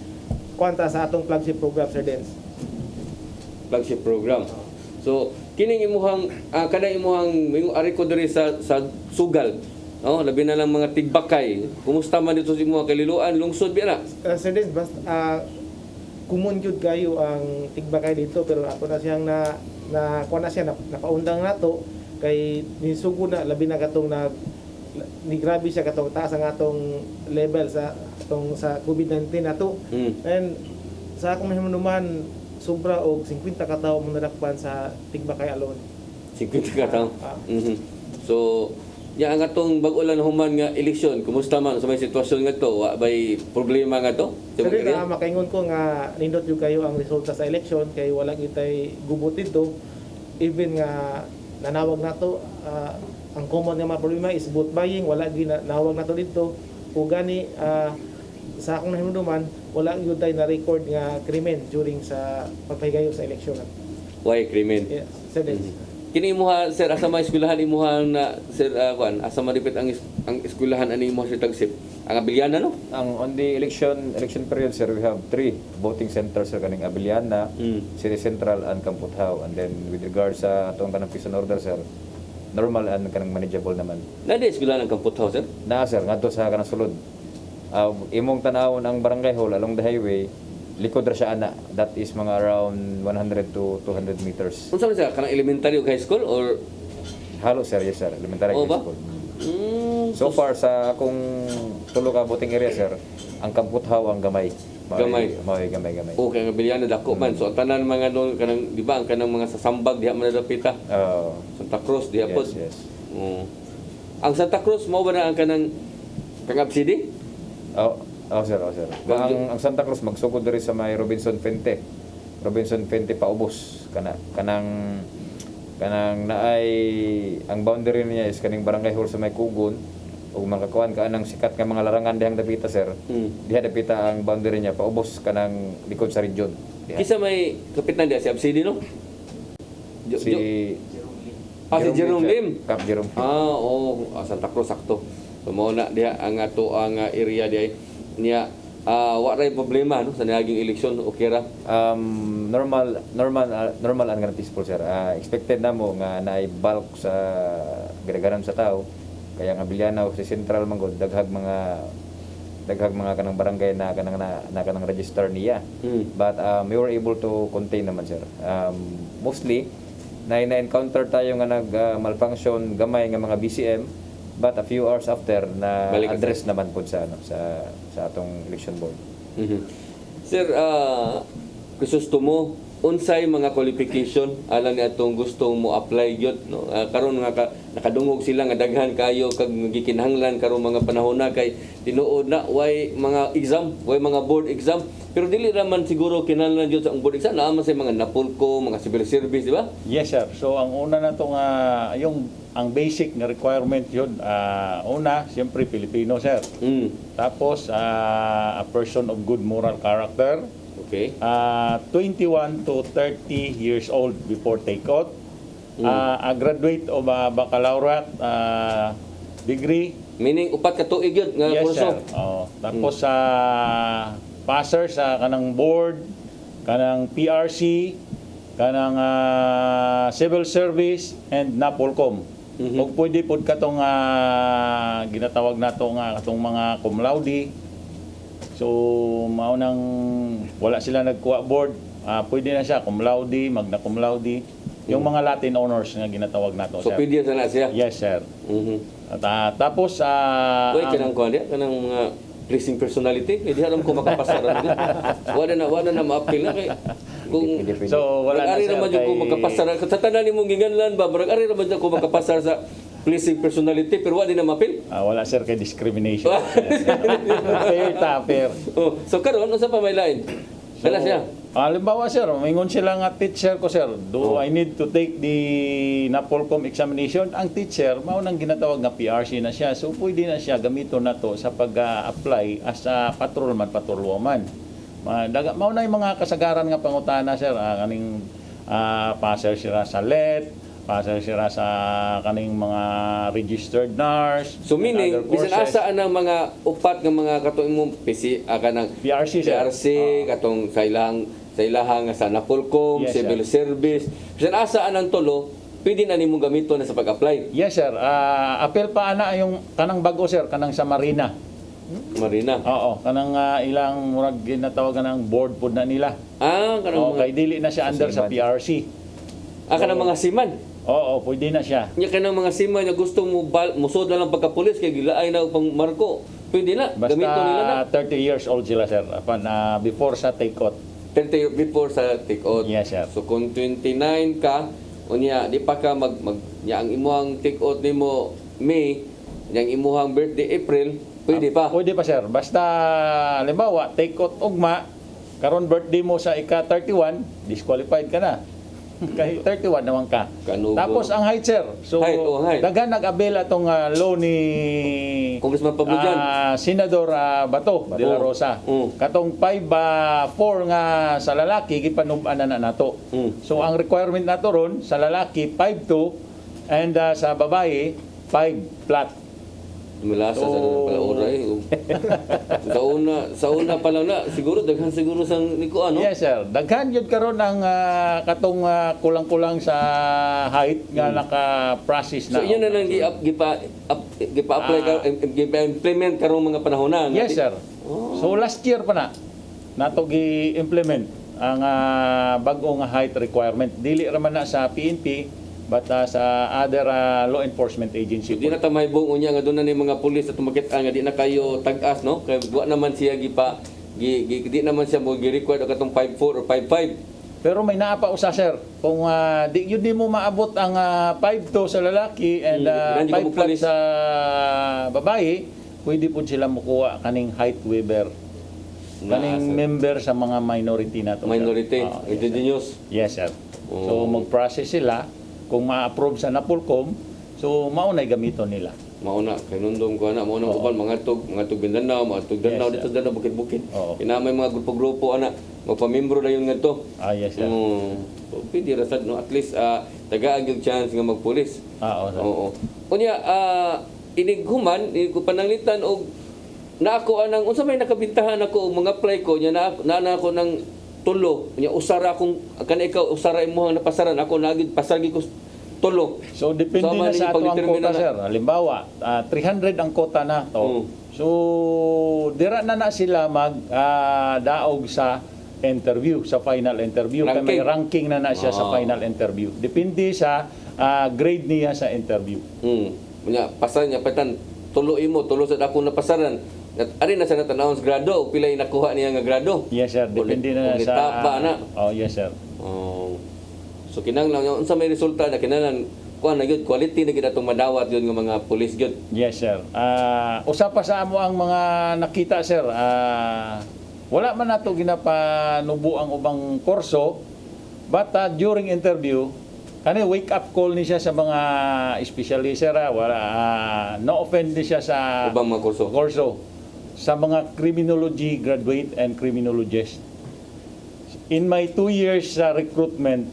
kwanta sa atong flagship program Sir Dens. Flagship program. So kining imuhang kanang imuhang ari ko diri sa sugal Oh, labi na lang mga tigbakay. Kumusta man dito sa mga kaliluan, lungsod biya na? Sir Dens, kumun jud kayo ang tigbakay dito pero ako na siyang kuha na siya napaundang nato kay nisugo na labi na katong ni grabe siya katong taas ang atong level sa COVID-19 nato. And sa akong nahimunuman sobra og 50 ka tawo mo nadakpan sa tigbakay alone. 50 ka tawo. So, ya ang atong bag-ulan human nga eleksyon, kumusta man sa may sitwasyon nga to? Wa bay problema nga to? Sir, makaingon ko nga nindot yung kayo ang resulta sa eleksyon kay wala kitay gubot dito. Even nga nanawag na to, ang common nga mga problema is vote buying, wala ginawag na to dito. O gani, sa akong nahimuduman, wala yun tayo na-record nga krimen during sa pagpahigayo sa eleksyon. Why krimen? Yeah, Sir Dens. Kini imuha sir asa may eskwelahan imuha na sir asa madipit ang eskwelahan ani imuha sa tagsip ang Abiliana no? On the election period, sir, we have 3 voting centers sir kaning Abiliana, City Central, and Kamputhaw. And then with regards sa atong kanang peace and order, sir, normal and kanang manageable naman. Na di eskwelahan ang Kamputhaw sir? Na sir, ngadto sa kanang sulod. Imong tanawon ang barangay hall along the highway, likod ra siya ana. That is mga around 100 to 200 meters. Unsa man siya kanang elementary o high school or Halo sir, yes sir, elementary Oo high ba? school. So far sa akong tulo ka voting area, sir, ang Kamputhaw ang gamay. Gamay. Gamay. okay ang Abiliana dako man. So ang tanan mga doon kanang di ba ang kanang mga sasambag diha man nadapita. Santa Cruz diha pod. Yes. Ang Santa Cruz mao ba na ang kanang Kangab City? Sir. Ang Santa Cruz magsugod diri sa may Robinson Fente paubos kanang naay ang boundary niya is kaning barangay hall sa may Kugon ug makakuan ka anang sikat nga mga larangan dihang dapita, sir. Diha dapita ang boundary niya paubos kanang likod sa region. Kisa may kapitan diha si Absidi no? Si Jerome Lim. Cap Jerome. Santa Cruz sakto. So mao na diha ang ato ang area diha niya wa ray problema no sa naging eleksyon okay ra. Normal and ganun peaceful, sir. Expected na mo nga naay bulk sa gidagaran sa tao kaya ang Abiliana sa Central manggod daghag mga kanang barangay na kanang register niya. But we were able to contain naman, sir. Mostly na-encounter tayo nga malfunction gamay nga mga BCM, but a few hours after na address naman po sa atong election board. Sir, gusto mo unsay mga qualification alang ni atong gustong mo apply gyud no? Karon nga nakadungog sila nga daghan kayo kag gikinahanglan karong mga panahon na kay tinuod na way mga exam, way mga board exam, pero dili raman siguro kinahanglan gyud sa board exam na sa mga napulko, mga civil service, di ba? Yes, sir. So ang una na to nga ang basic na requirement yun, una, siyempre Filipino, sir. Tapos a person of good moral character. Okay. 21 to 30 years old before take-out. A graduate of a baccalaureate degree. Meaning upat ka tuig yun nga Yes, kurso. sir. Tapos passer sa kanang board, kanang PRC, kanang civil service, and NAPOLCOM. Ug pwede pod katong ginatawag nato nga katong mga cum laude. So mao nang wala sila nagkuha board, pwede na siya cum laude, magna cum laude, yung mga Latin honors nga ginatawag nato, So sir. pwede na siya. Yes, sir. At tapos kanang kuan dia kanang mga pleasing personality, hindi alam ko makapasar na. Wala na ma-appeal na kay kung So wala na ari sir naman ko makapasar sa tanan nimong ginganlan ba, ari naman ko makapasar sa pleasing personality pero wala din na ma-appeal. wala sir kay discrimination. fair. So karon unsa pa may lain? Wala siya. Halimbawa, sir, mingon sila nga teacher ko, sir, do I need to take the NAPOLCOM examination? Ang teacher, mao nang ginatawag nga PRC na siya. So pwede na siya gamiton na to sa pag-apply as a patrolman, patrolwoman. Mao na yung mga kasagaran nga pangutana, sir, kaning passer sila sa LET, passer sila sa kaning mga registered nurse. So meaning bisan asa ang mga upat nga mga katuig mo kanang PRC, sir. PRC katong sa ilahang sa NAPOLCOM, Yes, civil service. Bisan asa anang tulo pwede na nimong gamiton na sa pag-apply. Yes sir, apel pa ana yung kanang bago sir, kanang sa Marina. Marina. Oo, kanang ilang murag ginatawagan ng board pod na nila. Kanang Okay, dili na siya under sa PRC. kanang mga siman. Oo, pwede na siya. Nya kanang mga siman nga gusto mo musod na lang pagka-pulis kay gilaay na og pang marko. Pwede na, gamiton nila na. Basta 30 years old sila sir, before sa take-out. 30 years before sa take-out. Yes sir. So kung 29 ka, unya di pa ka nya ang imuhang take-out nimo May, yang imuhang birthday April, pwede pa. Pwede pa sir. Basta halimbawa, take-out ugma, karon birthday mo sa ika-31, disqualified ka na. Kahit 31 naman ka. Kanugo. Tapos ang height sir. So Height. daghan nag-abel atong law ni Congressman Pablojan. Senador Bato de la Rosa. Katong 5'4" nga sa lalaki gipanub-an na nato. So ang requirement nato ron sa lalaki 5'2" and sa babae 5 flat. Malasa sa pala oray. Sa una pa lang na siguro daghan siguro sang niko ano. Yes sir. Daghan yun karon ang katong kulang-kulang sa height nga naka-process na. So yun na lang gipa-apply ka gipa-implement karong mga panahon na. Yes sir. So last year pa na nato gi-implement ang bag-ong height requirement. Dili ra man na sa PNP but sa other law enforcement agency. Di na ta mahibong unya nga doon na ni mga pulis at tumakit-an nga di na kayo tag-as no kay wa naman siya di naman siya mo gi-require og katong 5'4" or 5'5". Pero may naapa usa sir kung di mo maabot ang 5'2" sa lalaki and 5 flat sa babae, pwede po sila mukuha kaning height waiver. Kaning member sa mga minority nato. Minority, indigenous. Yes sir. So mag-process sila kung ma-approve sa Napolcom, so maunay gamiton nila. Mauna kay nundong ko na mauna uban mga tug Mindanao, mga tug Danao dito sa Danao bukid-bukid. Kinamay mga grupo-grupo ana magpamembro na yun ngadto. Yes sir. So pwede ra sad no at least tagaan yung chance nga magpulis. Sir. Oo. Unya inighuman ko pananglitan og na ako anang unsa may nakabintahan ako mga apply ko nya na ako ng tulo nya usara akong kana ikaw usara imong napasaran ako nagid pasagi ko tulo. So depende na sa ato ang quota sir. Halimbawa 300 ang quota na to. So dira na sila mag daog sa interview, sa final interview. Kaya may ranking na siya sa final interview. Depende sa grade niya sa interview. Unya pasar niya patan tulo sa ako napasaran. At ari na sa natanawon sa grado o pilay nakuha niya nga grado. Yes sir, depende na sa etapa na. yes sir. So kinahanglan unsa may resulta na kinahanglan kuan na gyud quality na gyud atong madawat gyud nga mga pulis gyud. Yes sir. Usa pa sa amo ang mga nakita sir. Wala man nato ginapanubo ang ubang kurso but during interview kani wake up call ni siya sa mga espesyalista wala no offend ni siya sa ubang mga kurso. Sa mga criminology graduate and criminologist. In my 2 years sa recruitment,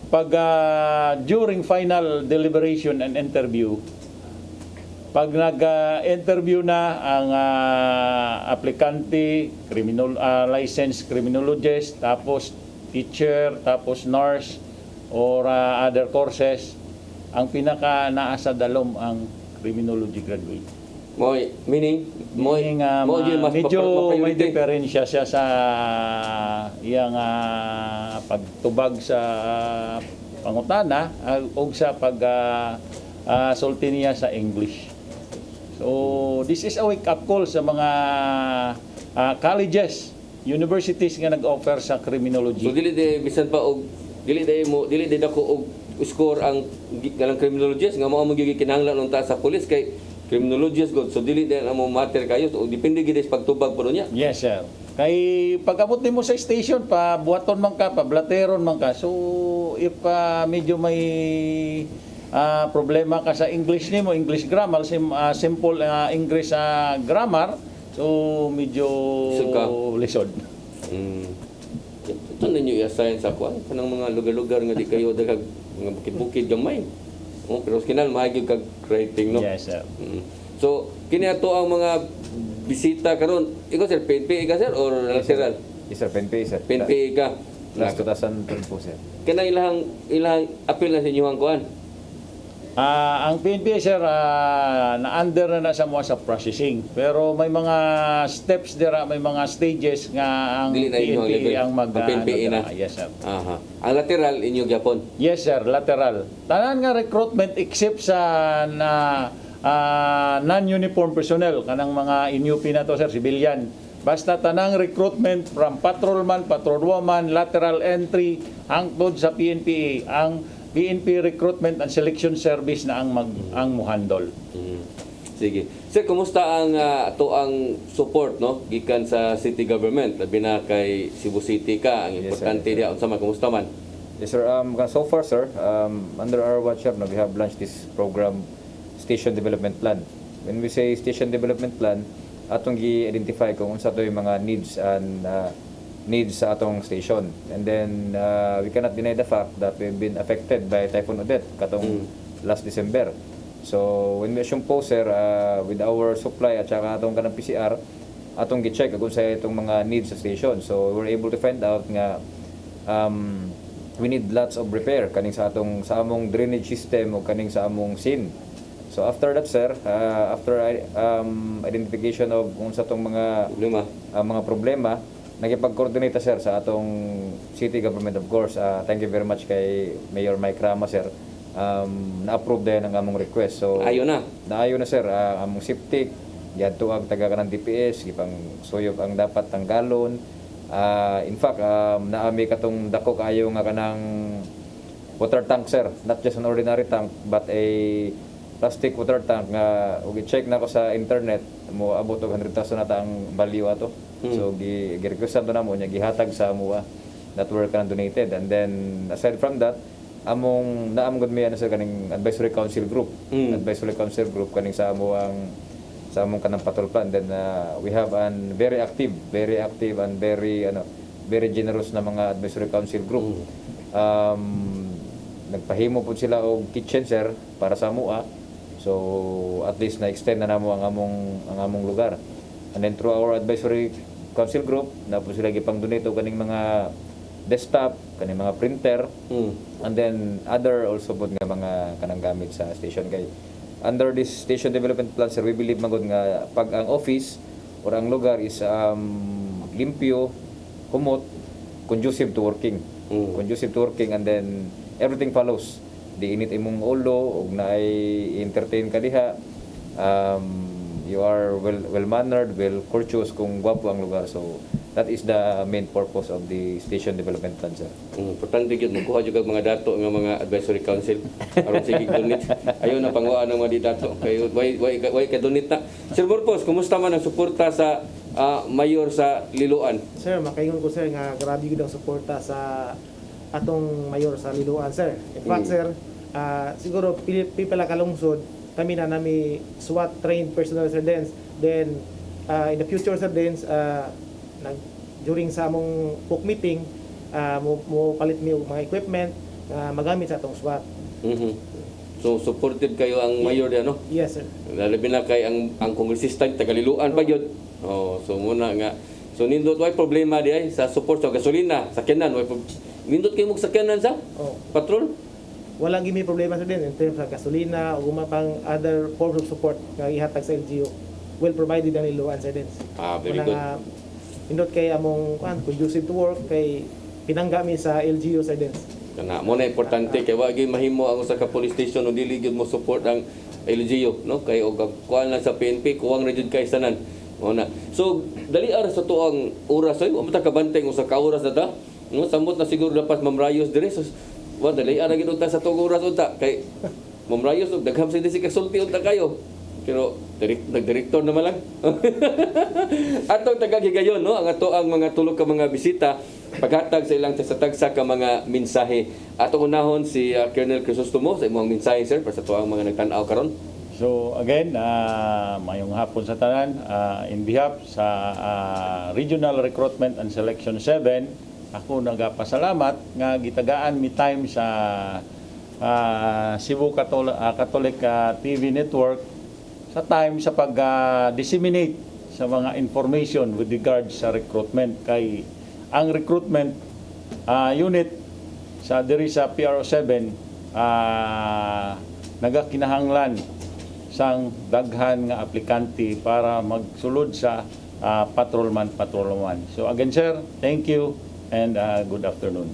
pag during final deliberation and interview, pag nag-interview na ang aplikante, licensed criminologist, tapos teacher, tapos nurse, or other courses, ang pinaka naasa dalom ang criminology graduate. Meaning medyo may diferensya siya sa iyang pagtubag sa pangutana o sa sulti niya sa English. So this is a wake up call sa mga colleges, universities nga nag-offer sa criminology. So dili bisan pa og dili dako og score ang kanang criminologist nga mao magiging kinahanglan unta sa pulis kay criminologist god so dili din amo matter kayo so depende gid sa pagtubag pero niya. Yes sir. Kay pag-abot nimo sa station pa buhaton man ka pa blateron man ka so if medyo may problema ka sa English nimo English grammar simple English grammar so medyo lisod. Ito ninyo i-assign sa kuan kanang mga lugar-lugar nga di kayo daghang mga bukid-bukid gamay. Pero kinal mahigit kag rating no. Yes sir. So kini ato ang mga bisita karon ikaw sir PNP ka sir or lateral? Yes sir, PNP sir. PNP ka. Last 2012 po, sir. Kana ilang apil na sa inyong kuan. Ang PNP, sir, na-under na sa mga sa processing. Pero may mga steps dira, may mga stages nga ang Dili na inyong PNP level. ang Ang PNP na. Yes, sir. Aha. Ang lateral inyo gyapon. Yes, sir, lateral. Tanan nga recruitment except sa non-uniform personnel, kanang mga INUP na to, sir, civilian. Basta tanang recruitment from patrolman, patrolwoman, lateral entry, hangtod sa PNP, ang PNP Recruitment and Selection Service na ang muhandol. Sige. Sir, kumusta ang ang support no gikan sa city government labi na kay Cebu City ka ang Yes, importante sir. diya unsa man kumusta man? Yes, sir. So far, sir, under our watch, sir, we have launched this program, Station Development Plan. When we say Station Development Plan, atong gi-identify kung unsa to yung mga needs sa atong station. And then, we cannot deny the fact that we've been affected by Typhoon Odette katong last December. So, when we assume po, sir, with our supply at saka atong kanang PCR, atong gi-check kung sa itong mga needs sa station. So, we're able to find out nga we need lots of repair kaning sa among drainage system o kaning sa among SIN. So after that, sir, after identification of kung sa tong mga problema, nagipag-coordinate, sir, sa atong city government, of course. Thank you very much kay Mayor Mike Rama, sir. Na-approve din ang among request. So Ayo na. Naayo na, sir. Among septic, yadto ang taga kanang DPS, gipang suyop ang dapat tanggalon. In fact, naami katong dako kayo nga kanang water tank, sir. Not just an ordinary tank, but a plastic water tank nga i-check na ko sa internet mo abot og 100,000 nata ang value ato. So gi-requestan to namo nya gihatag sa amuha that were kan donated. And then aside from that, among gud may sir kaning advisory council group. Advisory council group kaning sa among kanang patrol plan. Then we have an very active and very generous na mga advisory council group. Nagpahimo po sila og kitchen, sir, para sa amuha. So at least na-extend na namo ang among lugar. And then through our advisory council group, na po sila gipang-donate og kaning mga desktop, kaning mga printer, and then other also po nga mga kanang gamit sa station kay under this station development plan, sir, we believe magud nga pag ang office or ang lugar is limpyo, humot, conducive to working. And then everything follows. Di init imong ulo ug naay entertain ka diha. You are well mannered, well courteous kung gwapo ang lugar. So that is the main purpose of the station development plan, sir. Importante gyud magkuha jud mga dato nga mga advisory council aron sige donate. Ayo na panguhaan ng mga dato kay way ka donate na. Sir Morpos, kumusta man ang suporta sa mayor sa Liloan? Sir, makaingon ko, sir, nga grabe gud ang suporta sa atong mayor sa Liloan, sir. In fact, sir, siguro pipila kalungsod kami na nami SWAT trained personnel, sir, then in the future, sir, during sa among POC meeting, mo palit mi og mga equipment magamit sa atong SWAT. So supportive kayo ang mayor diyan, no? Yes, sir. Labi na kay ang kongresista tagaliluan pa gyud. So muna nga. So nindot way problema di ay sa support sa gasolina, sakyanan way nindot kay mo sakyanan sa patrol. Wala gimi problema, sir, in terms sa gasolina o pang other forms of support nga ihatag sa LGU. Well provided ang Liloan, sir, very good. Indot kay among conducive to work kay pinanggami sa LGU, sir, Kana mo na importante kay wa gyud mahimo ang usa ka police station o dili gyud mo support ang LGU, no? Kay og kuan lang sa PNP kuwang ra jud kay sanan. Mo na. So dali ara sa tuang oras ay wa ta kabantay usa ka oras na ta. No, samot na siguro dapat mamrayos dire. So wa dali ara gyud ta sa tuang oras unta kay mamrayos og dagham sa disi ka sulti unta kayo. Pero nagdirektor naman lang. Atong tagagigayon, no? Ang mga tulog ka mga bisita paghatag sa ilang tagsa ka mga mensahe. Atong unahon si Colonel Crisostomo sa imong mensahe, sir, para sa tuang mga nagtan-aw karon. So again, mayong hapon sa tanan, in behalf sa Regional Recruitment and Selection 7, ako nagapasalamat nga gitagaan mi time sa Cebu Catholic TV Network sa time sa pag-disseminate sa mga information with regard sa recruitment. Kay ang recruitment unit sa diri sa PRO7 nagakinahanglan sang daghan nga aplikante para magsulod sa patrolman. So again sir, thank you and good afternoon.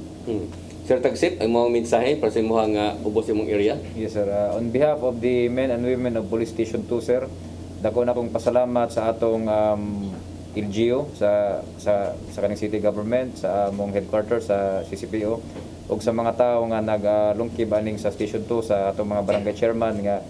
Sir Tagsip, ang mga mensahe para sa imong ubos imong area? Yes sir, on behalf of the men and women of Police Station 2 sir, dako na akong pasalamat sa atong LGU, sa kaning city government, sa among headquarters sa CCPO, ug sa mga tao nga naglungkib aning sa Station 2, sa atong mga barangay chairman nga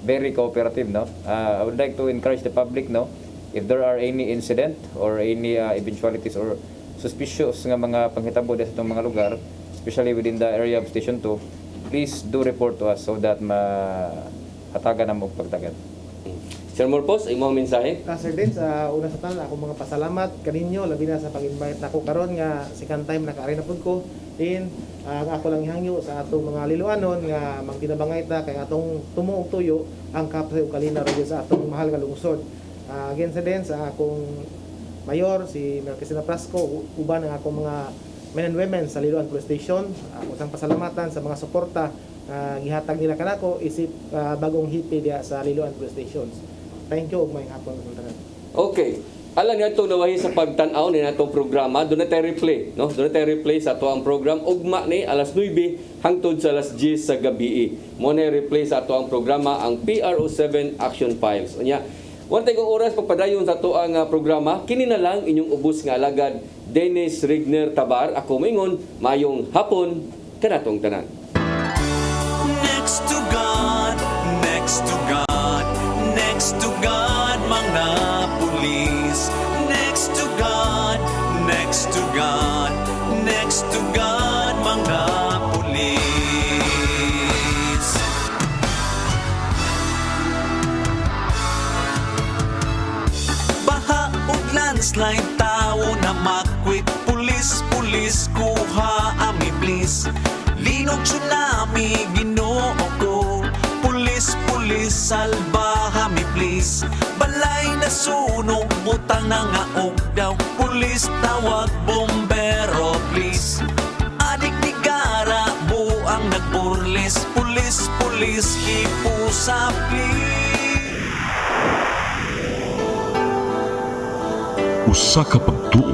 very cooperative, no. I would like to encourage the public, no, if there are any incident or any eventualities or suspicious nga mga panghitabo sa itong mga lugar, especially within the area of Station 2, please do report to us so that mahatagan na mo pagtagad. Sir Morpos, imong mensahe? Sir Dens, una sa tanan ako mga pasalamat kaninyo labi na sa pag-invite nako karon nga second time naka-ari na pud ko. Din ako lang ihangyo sa atong mga liluanon nga magtinabangay ta kay atong tumuog tuyo ang kapre ug kalina radio sa atong mahal nga lungsod. Again sa Dens, akong mayor si Melquisena Prasco, uban ang akong mga men and women sa Liloan Police Station. Ako sang pasalamatan sa mga suporta gihatag nila kanako isip bagong hipi diya sa Liloan Police Stations. Thank you ug may hapon sa tanan. Okay. Alam niya itong nawahi sa pagtanaw ni natong programa, doon na tayo replay, no? Doon na tayo replay sa ato ang program. Ugma ni alas 9 hangtod sa alas 10 sa gabi. Mo na replay sa ato ang programa ang PRO7 Action Files. Unya, one tay kong oras pagpadayon sa ato ang programa, kini na lang inyong ubos nga alagad Dennis Rigner Tabar. Ako moingon, mayong hapon kanatong tanan. Next to God, next to God, next to God, mga pulis. Next to God, next to God, next to God, mga pulis. Baha ug landslide, tao na makwit. Pulis, kuha ami please. Linog tsunami, Ginoo ko. Pulis, salbaha mi please. Balay na sunog, butang na nga daw. Pulis, tawag bombero please. Adik ni Gara, buang nagburlis. Pulis, hipusa please. Usa ka pagtuo